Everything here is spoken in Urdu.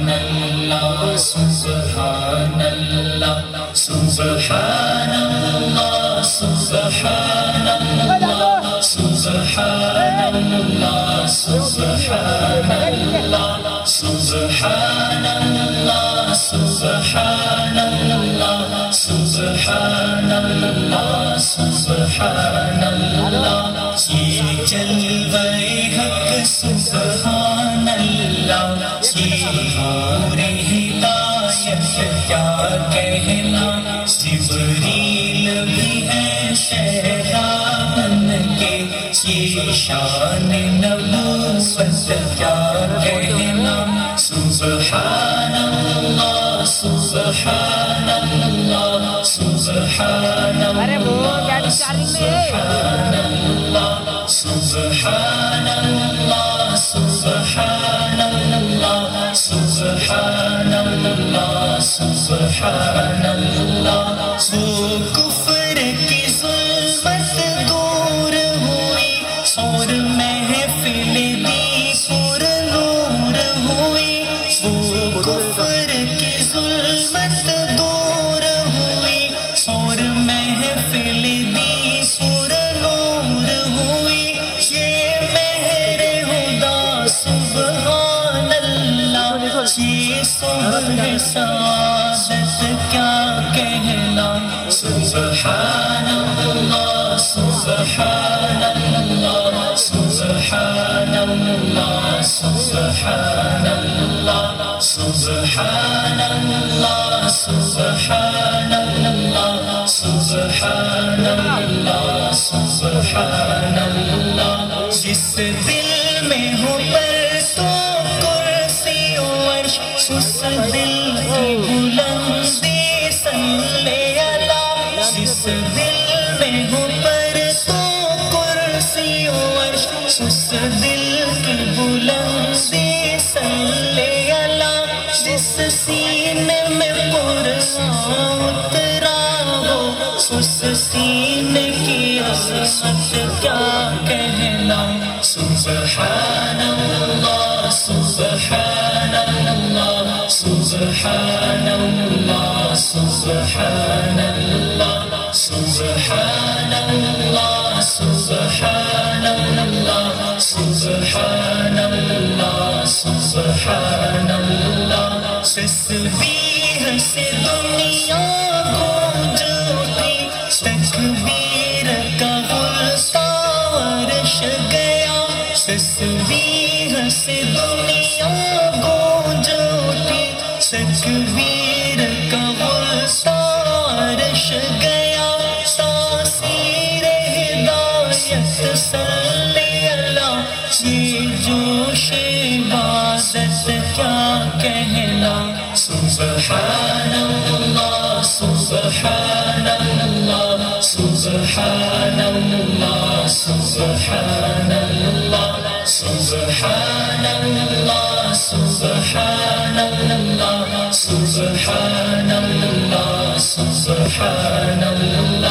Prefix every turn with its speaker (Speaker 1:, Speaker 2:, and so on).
Speaker 1: Subhanallah, Subhanallah, Subhanallah, Subhanallah, Subhanallah, Subhanallah, Subhanallah, Subhanallah, Subhanallah, Subhanallah. یہ جلوہ حق سبحان اللہ، یہ نور ہدایت کیا کہنا، جبریل بھی ہے شہدا بن کے، یہ شان نبوت کیا کہنا، سبحان اللہ، سبحان اللہ، سبحان اللہ، سبحان اللہ، سبحان اللہ، سبحان اللہ، سبحان اللہ، سبحان اللہ. وہ کفر کی ظلمت دور ہوئی اور محفل دی پر نور ہوئی، وہ کفر کی ظلمت دور ہوئی اور محفل دی پر نور ہوئی. یہ مہر خدا سبحان اللہ، یہ صبح سعادت کیا کہنا، سبحان اللہ، سبحان اللہ، سبحان اللہ، سبحان اللہ، سبحان اللہ، سبحان اللہ، سبحان اللہ، سبحان اللہ. جس دل میں ہو پر تو کرسی و عرش، اس دل کی بلندی صلی اللہ. جس دل میں ہو پر تو کرسی و عرش، اس دل کی بلندی صلی اللہ. جس سینے میں قرآن اترا ہو، اس سینے کی عظمت کیا کہنا، سبحان اللہ، سبحان اللہ، سبحان اللہ، سبحان اللہ، سبحان اللہ، سبحان اللہ، سبحان اللہ، سبحان اللہ. تسبیح سے دنیا گونج اٹھی، تکبیر کا غلطان عرش گیا. تسبیح سے دنیا گونج اٹھی، تکبیر کا غلطان عرش گیا. تاثیر ہدایت صلی اللہ، یہ جوش عبادت کیا کہنا، سبحان اللہ، سبحان اللہ، سبحان اللہ، سبحان اللہ، سبحان اللہ، سبحان اللہ، سبحان اللہ، سبحان اللہ.